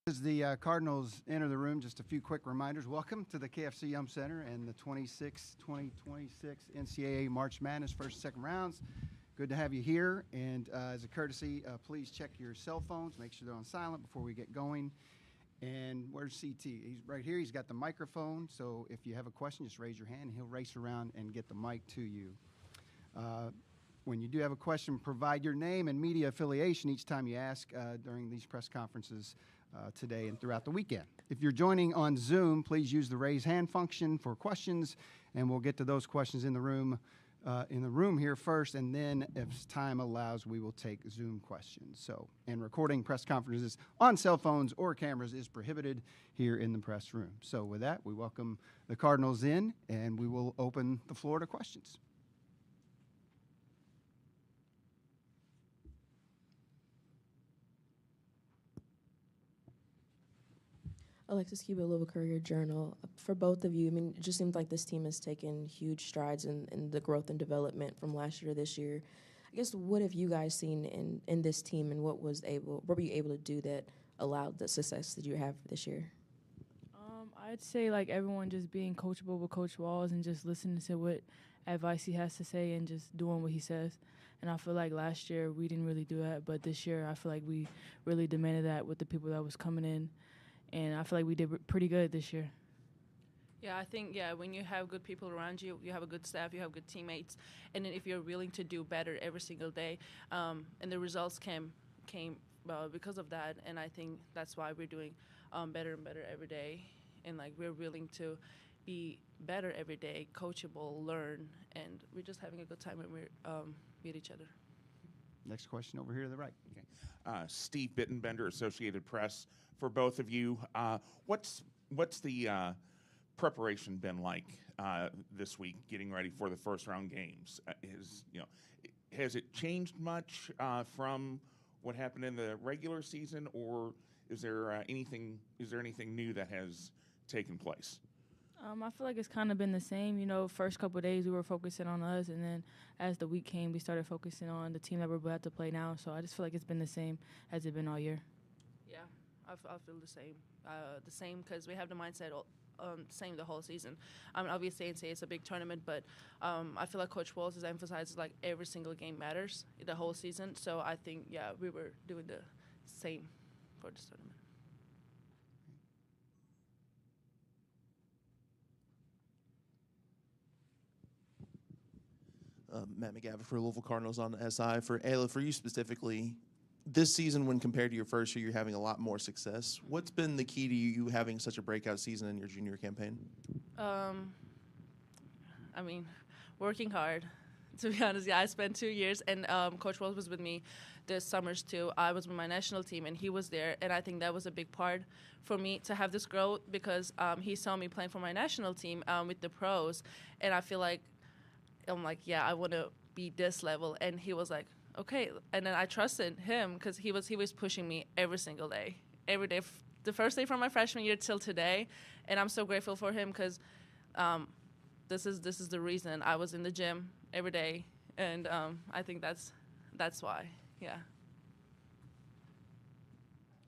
As the Cardinals enter the room, just a few quick reminders. Welcome to the KFC Yum Center and the 2026 NCAA March Madness first and second rounds. Good to have you here. And as a courtesy, please check your cell phones. Make sure they're on silent before we get going. And where's CT? He's right here. He's got the microphone. So if you have a question, just raise your hand. He'll race around and get the mic to you. When you do have a question, provide your name and media affiliation each time you ask during these press conferences today and throughout the weekend. If you're joining on Zoom, please use the raise hand function for questions, and we'll get to those questions in the room here first, and then if time allows, we will take Zoom questions. So, and recording press conferences on cell phones or cameras is prohibited here in the press room. So with that, we welcome the Cardinals in, and we will open the floor to questions. Alexis Cuba, Louisville Courier-Journal. For both of you, I mean, it just seems like this team has taken huge strides in the growth and development from last year to this year. I guess, what have you guys seen in this team, and what were you able to do that allowed the success that you have this year? I'd say, like, everyone just being coachable with Coach Walls and just listening to what advice he has to say and just doing what he says. And I feel like last year we didn't really do that, but this year I feel like we really demanded that with the people that was coming in. And I feel like we did pretty good this year. Yeah, I think, when you have good people around you, you have a good staff, you have good teammates, and then if you're willing to do better every single day, and the results came because of that, and I think that's why we're doing better and better every day, and, like, we're willing to be better every day, coachable, learn, and we're just having a good time when we meet each other. Next question over here to the right. Okay. Steve Bittenbender, Associated Press. For both of you, what's the preparation been like this week, getting ready for the first round games? Has it changed much from what happened in the regular season, or is there anything new that has taken place? I feel like it's kind of been the same. First couple of days we were focusing on us, and then as the week came, we started focusing on the team that we're about to play now. So I just feel like it's been the same as it's been all year. Yeah, I feel the same because we have the mindset same the whole season. Obviously, NCAA is a big tournament, but I feel like Coach Walls has emphasized, like, every single game matters the whole season. So I think, we were doing the same for this tournament. Matt McGavitt for Louisville Cardinals on the SI. For Ayla, for you specifically, this season when compared to your first year, you're having a lot more success. What's been the key to you having such a breakout season in your junior campaign? Working hard. To be honest, I spent 2 years, and Coach Wells was with me this summers too. I was with my national team, and he was there, and I think that was a big part for me to have this growth because he saw me playing for my national team with the pros, and I feel like, I'm like, I want to be this level, and he was like, okay, and then I trusted him because he was pushing me every single day, every day, the first day from my freshman year till today, and I'm so grateful for him because this is the reason I was in the gym every day, and I think that's why,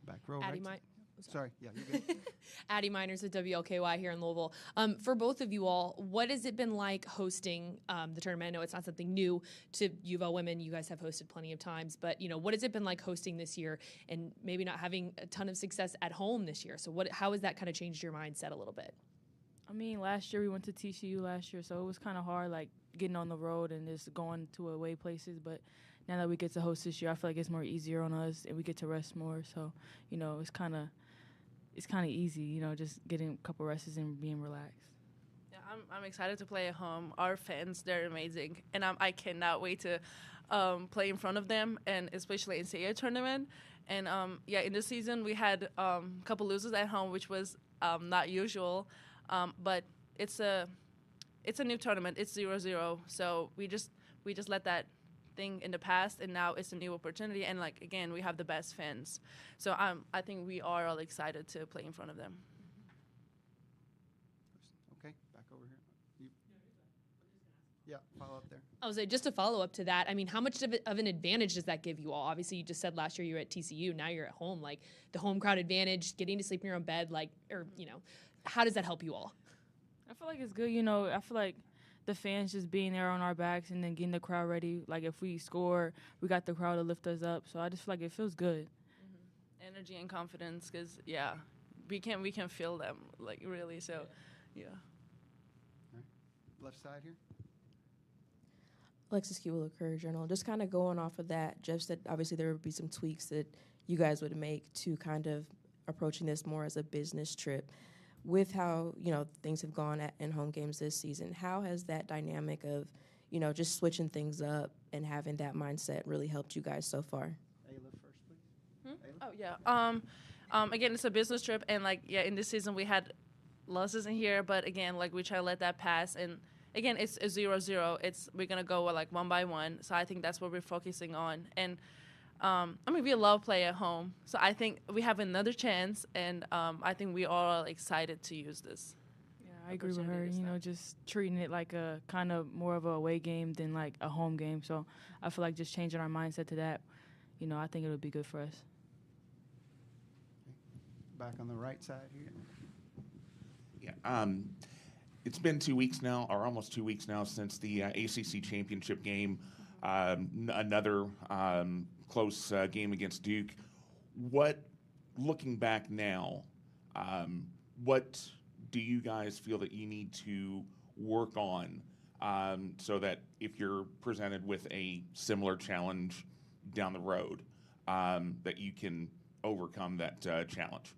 Back row, Addie right? Sorry, you're good. Addie Miners at WLKY here in Louisville. For both of you all, what has it been like hosting the tournament? I know it's not something new to U of L women. You guys have hosted plenty of times. But, what has it been like hosting this year and maybe not having a ton of success at home this year? So how has that kind of changed your mindset a little bit? I mean, last year we went to TCU last year, so it was kind of hard, like, getting on the road and just going to away places. But now that we get to host this year, I feel like it's more easier on us and we get to rest more. So, it's kind of easy, just getting a couple rests and being relaxed. Yeah, I'm excited to play at home. Our fans, they're amazing, and I cannot wait to play in front of them, and especially in NCAA tournament. And in this season we had a couple losers at home, which was not usual, but it's a new tournament. It's 0-0, so we just let that thing in the past, and now it's a new opportunity, and, like, again, we have the best fans, so I think we are all excited to play in front of them. Okay, back over here. Yeah, follow up there. I was say, just to follow up to that, I mean, how much of an advantage does that give you all? Obviously, you just said last year you were at TCU, now you're at home. Like the home crowd advantage, getting to sleep in your own bed, how does that help you all? I feel like it's good. I feel like the fans just being there on our backs and then getting the crowd ready. Like if we score, we got the crowd to lift us up. So I just feel like it feels good. Energy and confidence, because we can feel them like really. So, yeah. All right. Left side here. Alexis Cuba, Courier Journal. Just kind of going off of that, Jeff said obviously there would be some tweaks that you guys would make to kind of approaching this more as a business trip. With how, things have gone in home games this season, how has that dynamic of, just switching things up and having that mindset really helped you guys so far? Ayla first, please. Oh yeah. Again, it's a business trip, and in this season we had losses in here, but again, we try to let that pass. And again, it's a 0-0. We're gonna go one by one. So I think that's what we're focusing on. And we love play at home, so I think we have another chance, and I think we all are excited to use this. Yeah, I agree with her. Just treating it like a kind of more of a away game than like a home game. So I feel like just changing our mindset to that, I think it would be good for us. Back on the right side here. Yeah. It's been 2 weeks now, or almost 2 weeks now, since the ACC championship game. Another close game against Duke. Looking back now, what do you guys feel that you need to work on so that if you're presented with a similar challenge down the road, that you can overcome that challenge?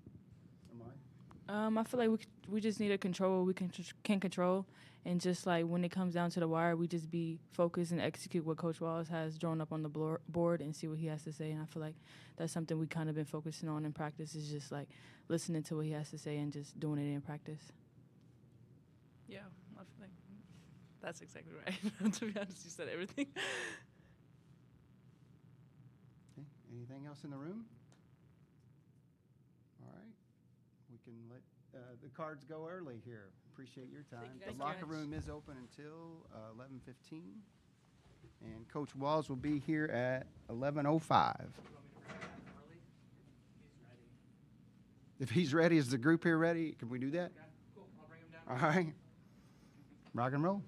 I feel like we just need to control what we can control, and just when it comes down to the wire, we just be focused and execute what Coach Wallace has drawn up on the board and see what he has to say. And I feel like that's something we kind of been focusing on in practice, is just listening to what he has to say and just doing it in practice. Yeah, I think that's exactly right. To be honest, you said everything. Okay. Anything else in the room? All right. We can let the cards go early here. Appreciate your time. Thank you The locker guys. room is open until 11:15, and Coach Walls will be here at 11:05. If he's ready, is the group here ready? Can we do that? Okay, cool. I'll bring him down. All right. Rock and roll.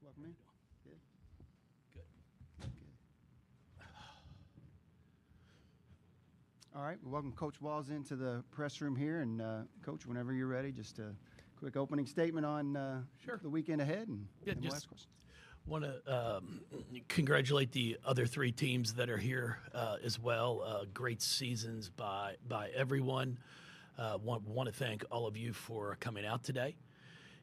welcome in. Good. Good. All right, we welcome Coach Walls into the press room here. And, Coach, whenever you're ready, just a quick opening statement on Sure. the weekend ahead, and Yeah, then we'll just ask questions. want to congratulate the other 3 teams that are here as well. Great seasons by everyone. Want to thank all of you for coming out today,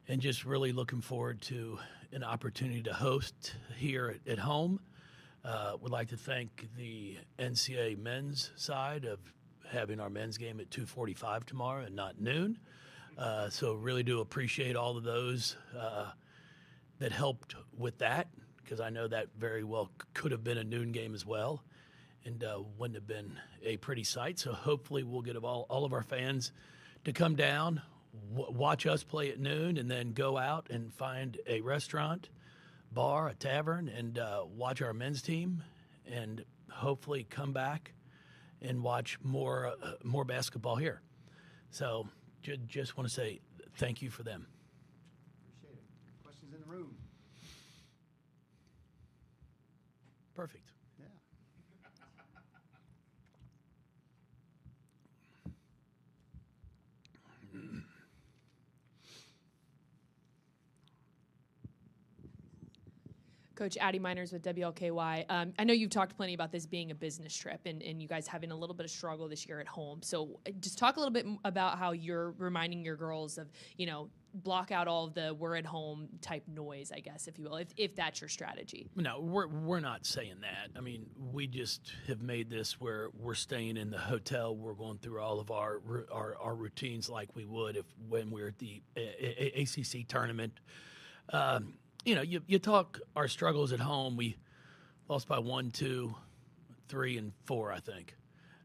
and just really looking forward to an opportunity to host here at home. Would like to thank the NCAA men's side of having our men's game at 2:45 tomorrow and not noon. So really do appreciate all of those that helped with that, because I know that very well could have been a noon game as well, and wouldn't have been a pretty sight. So hopefully we'll get all of our fans to come down, watch us play at noon, and then go out and find a restaurant, bar, a tavern, and watch our men's team, and hopefully come back and watch more basketball here. So just want to say thank you for them. Appreciate it. Questions in the room? Perfect. Yeah. Coach Addie Miners with WLKY. I know you've talked plenty about this being a business trip and you guys having a little bit of struggle this year at home. So just talk a little bit about how you're reminding your girls of, block out all of the we're at home type noise, I guess, if you will, if that's your strategy. No, we're not saying that. I mean, we just have made this where we're staying in the hotel. We're going through all of our routines like we would when we're at the ACC tournament. You talk our struggles at home. We lost by 1, 2, 3, and 4, I think.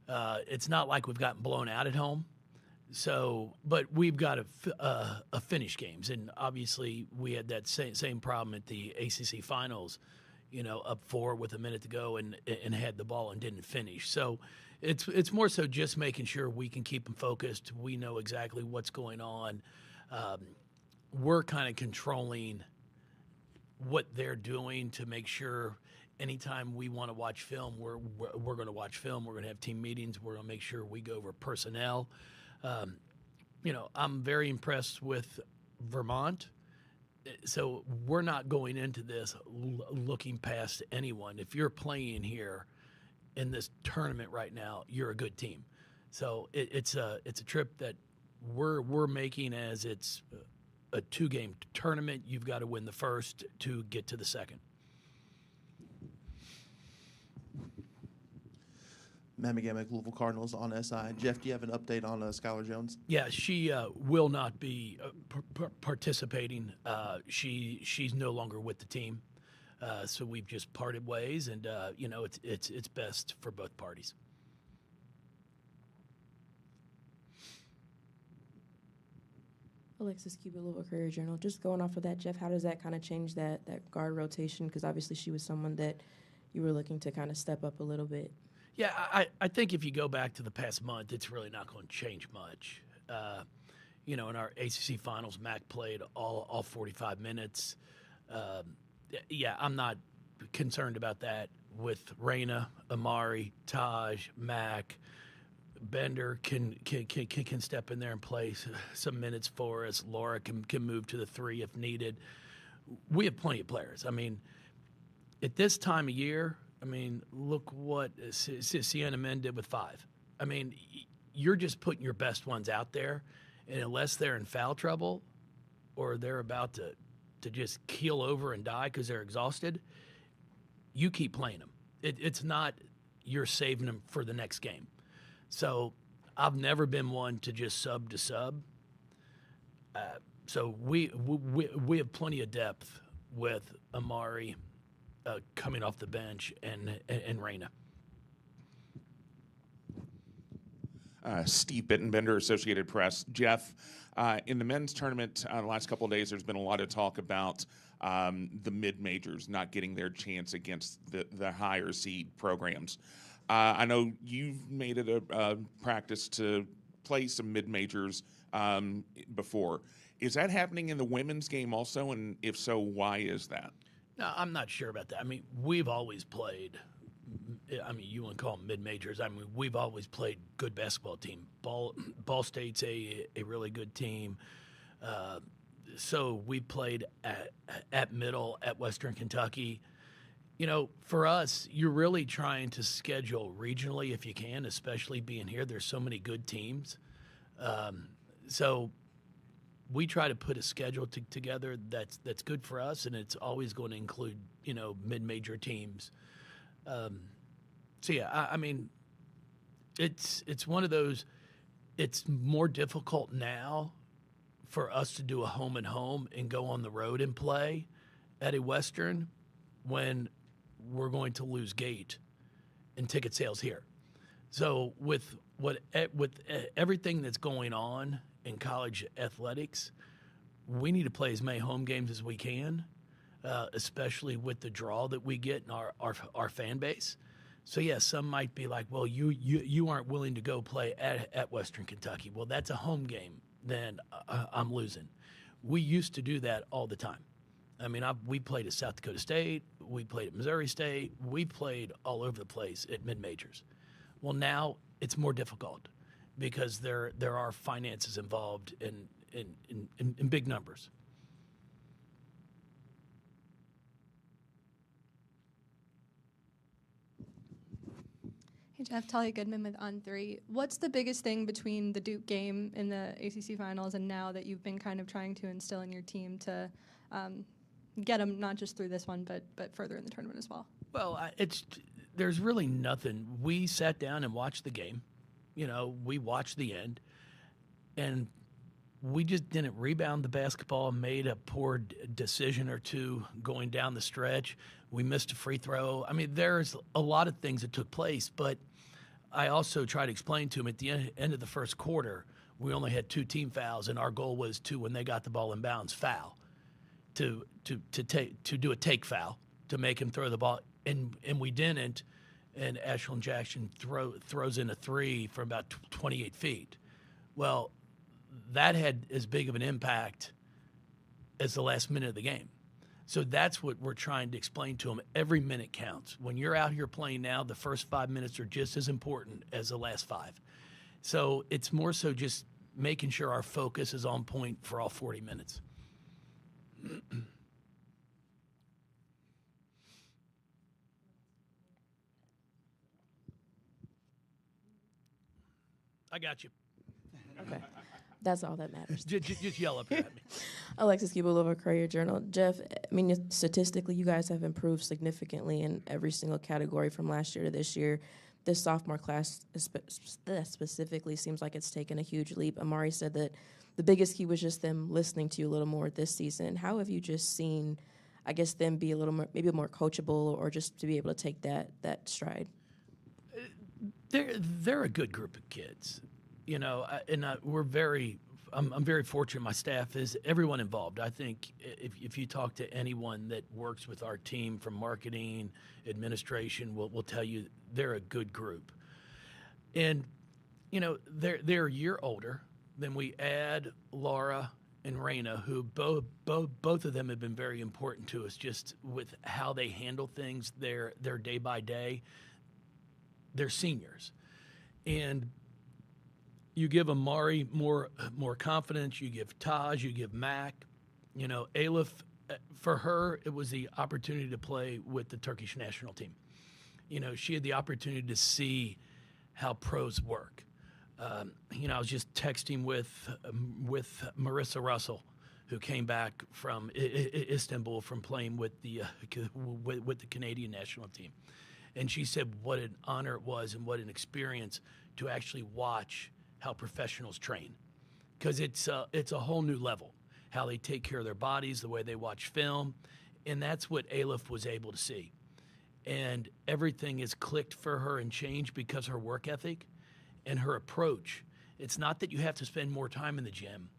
It's not like we've gotten blown out at home. So, but we've got a finish games, and obviously we had that same problem at the ACC finals. Up 4 with a minute to go and had the ball and didn't finish. So, it's more so just making sure we can keep them focused. We know exactly what's going on. We're kind of controlling what they're doing to make sure anytime we want to watch film, we're going to watch film. We're going to have team meetings. We're going to make sure we go over personnel. I'm very impressed with Vermont. So we're not going into this looking past anyone. If you're playing here in this tournament right now, you're a good team. So it's a trip that we're making as it's a 2-game tournament. You've got to win the first to get to the second. Matt McGamick, Louisville Cardinals on SI. Jeff, do you have an update on Skylar Jones? Yeah, she will not be participating. She's no longer with the team, so we've just parted ways, and it's best for both parties. Alexis Cuba, Louisville Courier-Journal. Just going off of that, Jeff, how does that kind of change that guard rotation? Because obviously she was someone that you were looking to kind of step up a little bit. Yeah, I think if you go back to the past month, it's really not going to change much. In our ACC finals, Mac played all 45 minutes. I'm not concerned about that with Raina, Amari, Taj, Mac. Bender can step in there and play some minutes for us. Laura can move to the 3 if needed. We have plenty of players. I mean, at this time of year, look what Sienna Men did with 5. I mean, you're just putting your best ones out there, and unless they're in foul trouble or they're about to just keel over and die because they're exhausted, you keep playing them. It's not you're saving them for the next game. So I've never been one to just sub to sub. So we have plenty of depth with Amari coming off the bench and Raina. Steve Bittenbender, Associated Press. Jeff, in the men's tournament the last couple of days, there's been a lot of talk about the mid-majors not getting their chance against the higher seed programs. I know you've made it a practice to play some mid-majors before. Is that happening in the women's game also? And if so, why is that? No, I'm not sure about that. I mean, we've always played. I mean, you want to call them mid-majors. I mean, we've always played good basketball team. Ball State's a really good team. So we played at Middle, at Western Kentucky. You know, for us, you're really trying to schedule regionally if you can, especially being here. There's so many good teams. So we try to put a schedule together that's good for us, and it's always going to include, you know, mid-major teams. So yeah, I mean, it's one of those. It's more difficult now for us to do a home and home and go on the road and play at a Western when we're going to lose gate and ticket sales here. So with everything that's going on in college athletics, we need to play as many home games as we can, especially with the draw that we get in our fan base. So yeah, some might be like, well, you aren't willing to go play at Western Kentucky. Well, that's a home game. Then I'm losing. We used to do that all the time. I mean, we played at South Dakota State. We played at Missouri State. We played all over the place at mid-majors. Well, now it's more difficult because there are finances involved in big numbers. Hey Jeff, Talia Goodman with On3. What's the biggest thing between the Duke game in the ACC finals and now that you've been kind of trying to instill in your team to get them not just through this one, but further in the tournament as well? Well, there's really nothing. We sat down and watched the game. You know, we watched the end, and we just didn't rebound the basketball, made a poor decision or two going down the stretch. We missed a free throw. I mean, there's a lot of things that took place, but I also tried to explain to them at the end of the first quarter, we only had 2 team fouls, and our goal was to, when they got the ball in bounds, foul, to do a take foul, to make him throw the ball, and we didn't, and Ashlyn Jackson throws in a 3 from about 28 feet. Well, that had as big of an impact as the last minute of the game. So that's what we're trying to explain to them. Every minute counts. When you're out here playing now, the first 5 minutes are just as important as the last 5. So it's more so just making sure our focus is on point for all 40 minutes. I got you. Okay. That's all that matters. Just yell up here at me. Alexis Cuba, Louisville Courier-Journal. Jeff, I mean, statistically, you guys have improved significantly in every single category from last year to this year. This sophomore class specifically seems like it's taken a huge leap. Amari said that the biggest key was just them listening to you a little more this season. How have you just seen, I guess, them be a little more, maybe more coachable, or just to be able to take that stride? They're a good group of kids. You know, I'm very fortunate. My staff is everyone involved. I think if you talk to anyone that works with our team from marketing, administration, will tell you they're a good group. And, you know, they're a year older. Then we add Laura and Raina, who both of them have been very important to us just with how they handle things, their day by day. They're seniors. And you give Amari more confidence. You give Taj. You give Mac. You know, Aleph, for her, it was the opportunity to play with the Turkish national team. You know, she had the opportunity to see how pros work. You know, I was just texting with Marissa Russell, who came back from Istanbul from playing with the Canadian national team, and she said what an honor it was and what an experience to actually watch how professionals train, because it's a whole new level, how they take care of their bodies, the way they watch film, and that's what Aleph was able to see. And everything is clicked for her and changed because her work ethic and her approach. It's not that you have to spend more time in the gym.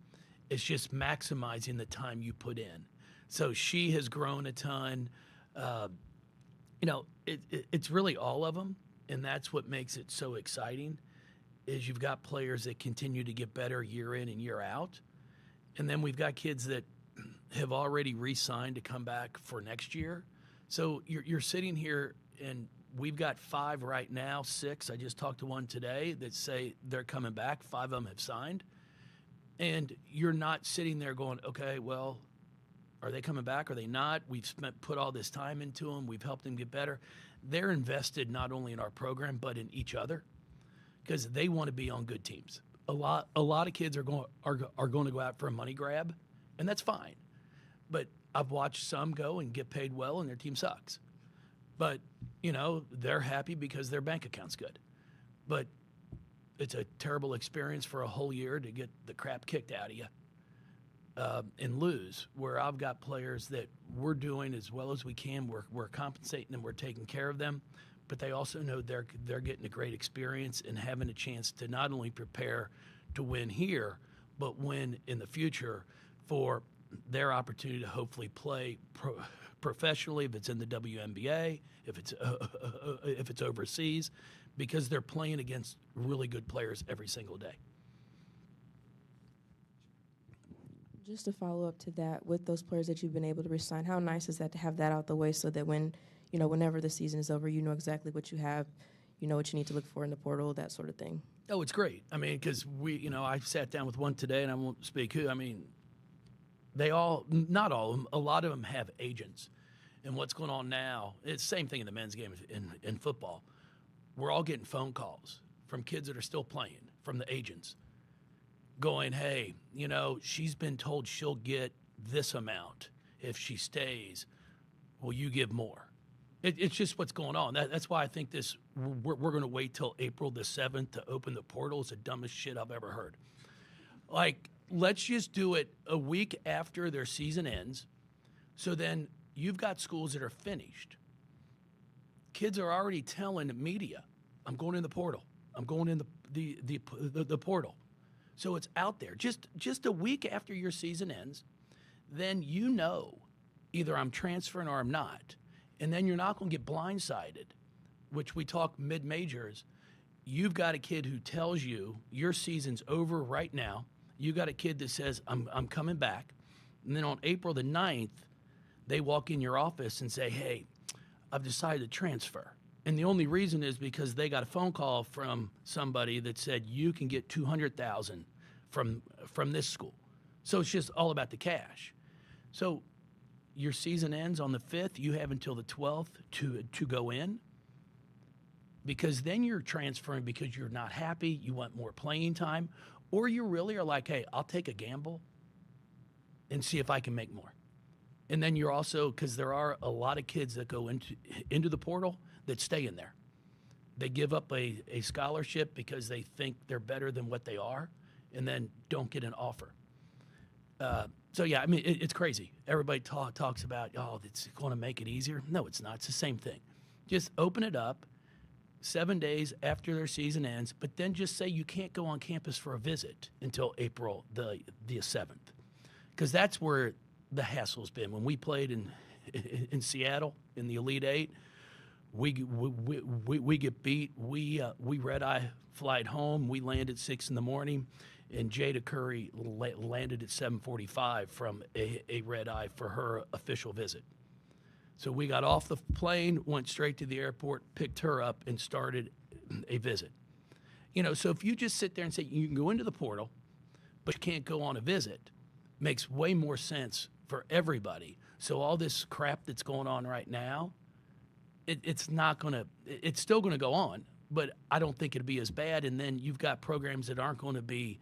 It's just maximizing the time you put in. So she has grown a ton. You know, it's really all of them, and that's what makes it so exciting. Is you've got players that continue to get better year in and year out, And then we've got kids that have already re-signed to come back for next year. So you're sitting here, and we've got 5 right now, 6. I just talked to one today that say they're coming back. 5 of them have signed. And you're not sitting there going, okay, well, are they coming back? Are they not? We've put all this time into them. We've helped them get better. They're invested not only in our program but in each other because they want to be on good teams. A lot of kids are going to go out for a money grab, and that's fine. But I've watched some go and get paid well, and their team sucks. But they're happy because their bank account's good. But it's a terrible experience for a whole year to get the crap kicked out of you and lose. Where I've got players that we're doing as well as we can. We're compensating them. We're taking care of them. But they also know they're getting a great experience and having a chance to not only prepare to win here, but win in the future for their opportunity to hopefully play professionally if it's in the WNBA, if it's overseas, because they're playing against really good players every single day. Just to follow up to that, with those players that you've been able to re-sign, how nice is that to have that out the way so that whenever the season is over, you know exactly what you have, you know what you need to look for in the portal, that sort of thing? Oh, it's great. I mean, because I sat down with one today, and I won't speak who. I mean, not all of them, a lot of them have agents. And what's going on now, it's the same thing in the men's game in football. We're all getting phone calls from kids that are still playing, from the agents, going, hey, she's been told she'll get this amount if she stays. Will you give more? It's just what's going on. That's why I think we're going to wait till April the 7th to open the portal. It's the dumbest shit I've ever heard. Like, let's just do it a week after their season ends. So then you've got schools that are finished. Kids are already telling the media, I'm going in the portal. I'm going in the portal. So it's out there. Just a week after your season ends, then either I'm transferring or I'm not. And then you're not going to get blindsided, which we talk mid-majors. You've got a kid who tells you your season's over right now. You got a kid that says, I'm coming back. And then on April the 9th, they walk in your office and say, hey, I've decided to transfer. And the only reason is because they got a phone call from somebody that said you can get $200,000 from this school. So it's just all about the cash. So your season ends on the 5th. You have until the 12th to go in, because then you're transferring because you're not happy, you want more playing time, or you really are like, hey, I'll take a gamble and see if I can make more. And then you're also, because there are a lot of kids that go into the portal that stay in there. They give up a scholarship because they think they're better than what they are, and then don't get an offer. So, yeah, I mean, it's crazy. Everybody talks about, it's going to make it easier. No, it's not. It's the same thing. Just open it up 7 days after their season ends, but then just say you can't go on campus for a visit until April the 7th, because that's where the hassle's been. When we played in Seattle in the Elite Eight, we get beat. We red-eye flight home. We land at 6 in the morning. And Jada Curry landed at 7:45 from a red-eye for her official visit. So we got off the plane, went straight to the airport, picked her up, and started a visit. So if you just sit there and say you can go into the portal, but you can't go on a visit, makes way more sense for everybody. So all this crap that's going on right now, it's still going to go on, but I don't think it'll be as bad. And then you've got programs that aren't going to be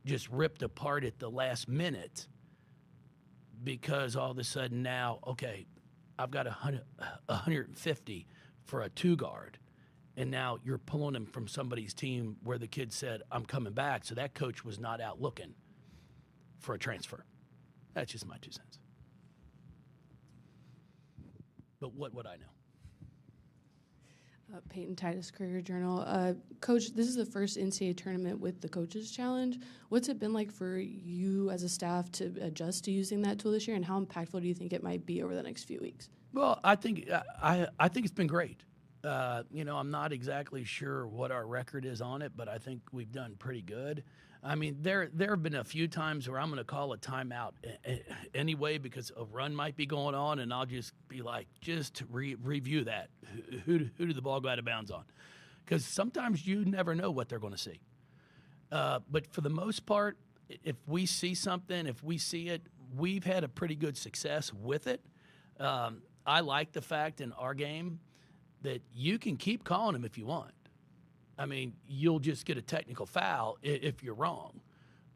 just ripped apart at the last minute because all of a sudden now, okay, I've got 150 for a 2-guard, and now you're pulling them from somebody's team where the kid said, I'm coming back, so that coach was not out looking for a transfer. That's just my 2 cents. But what would I know? Peyton Titus, Courier Journal. Coach, this is the first NCAA tournament with the Coaches Challenge. What's it been like for you as a staff to adjust to using that tool this year, and how impactful do you think it might be over the next few weeks? Well, I think it's been great. I'm not exactly sure what our record is on it, but I think we've done pretty good. I mean, there have been a few times where I'm going to call a timeout anyway because a run might be going on, and I'll just be like, just review that. Who did the ball go out of bounds on? Because sometimes you never know what they're going to see. But for the most part, if we see something, if we see it, we've had a pretty good success with it. I like the fact in our game that you can keep calling them if you want. I mean, you'll just get a technical foul if you're wrong.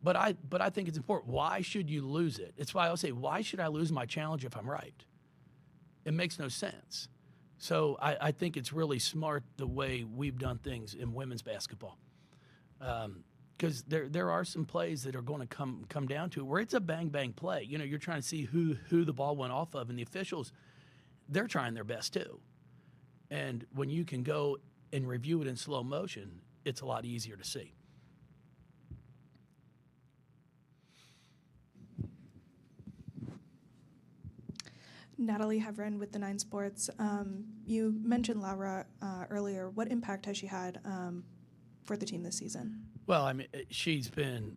But I think it's important. Why should you lose it? It's why I'll say, why should I lose my challenge if I'm right? It makes no sense. So I think it's really smart the way we've done things in women's basketball. Because there are some plays that are going to come down to it where it's a bang-bang play. You know, you're trying to see who the ball went off of, and the officials, they're trying their best too. And when you can go and review it in slow motion, it's a lot easier to see. Natalie Heverin with the 9 Sports. You mentioned Laura earlier. What impact has she had for the team this season? Well, I mean, she can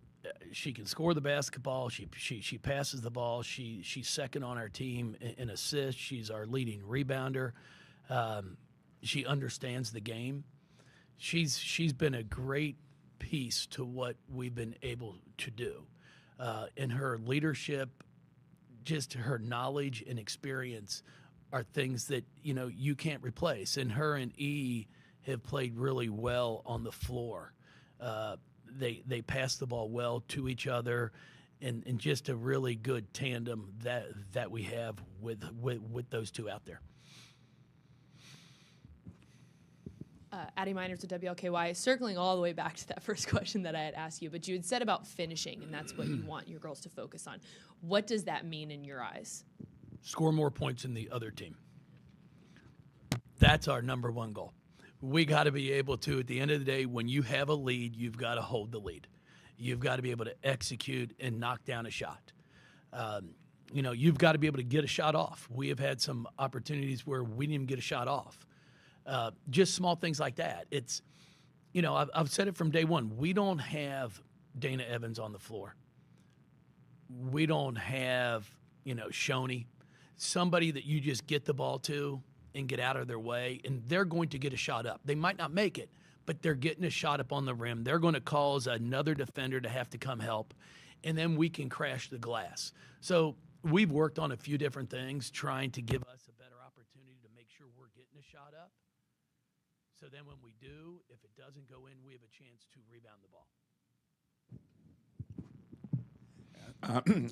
score the basketball. She passes the ball. She's second on our team in assists. She's our leading rebounder. She understands the game. She's been a great piece to what we've been able to do. In her leadership, just her knowledge and experience are things that, you can't replace. And her and E have played really well on the floor. They pass the ball well to each other, and just a really good tandem that we have with those two out there. Addie Miners with WLKY, circling all the way back to that first question that I had asked you, but you had said about finishing, and that's what you want your girls to focus on. What does that mean in your eyes? Score more points than the other team. That's our number one goal. We got to be able to, at the end of the day, when you have a lead, you've got to hold the lead. You've got to be able to execute and knock down a shot. You've got to be able to get a shot off. We have had some opportunities where we didn't even get a shot off. Just small things like that. It's, I've said it from day one. We don't have Dana Evans on the floor. We don't have, Shoney, somebody that you just get the ball to and get out of their way, and they're going to get a shot up. They might not make it, but they're getting a shot up on the rim. They're going to cause another defender to have to come help, and then we can crash the glass. So we've worked on a few different things, trying to give us a better opportunity to make sure we're getting a shot up. So then when we do, if it doesn't go in, we have a chance to rebound the ball.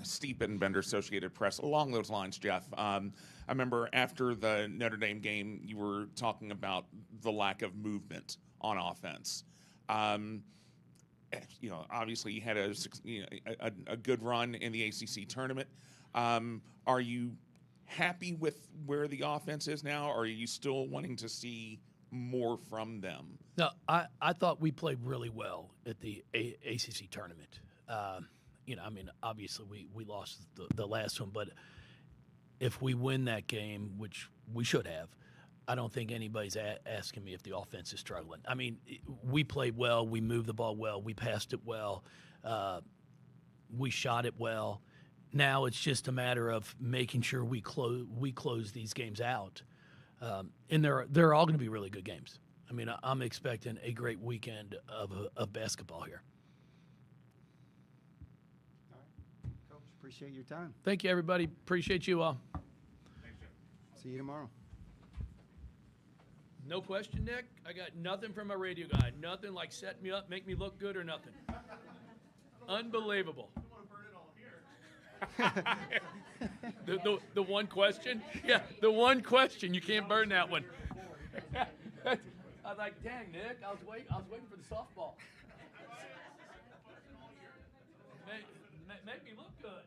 Steve Bittenbender, Associated Press. Along those lines, Jeff, I remember after the Notre Dame game, you were talking about the lack of movement on offense. Obviously you had a good run in the ACC tournament. Are you happy with where the offense is now, or are you still wanting to see more from them? No, I thought we played really well at the ACC tournament. Obviously we lost the last one, but if we win that game, which we should have, I don't think anybody's asking me if the offense is struggling. I mean, we played well. We moved the ball well. We passed it well. We shot it well. Now it's just a matter of making sure we close these games out. And they're all going to be really good games. I mean, I'm expecting a great weekend of basketball here. All right. Coach, appreciate your time. Thank you, everybody. Appreciate you all. Thanks, Jeff. See you tomorrow. No question, Nick. I got nothing from my radio guy. Nothing like set me up, make me look good or nothing. Unbelievable. The one question? Yeah, the one question. You can't burn that one. I was like, dang, Nick, I was waiting for the softball. Make me look good.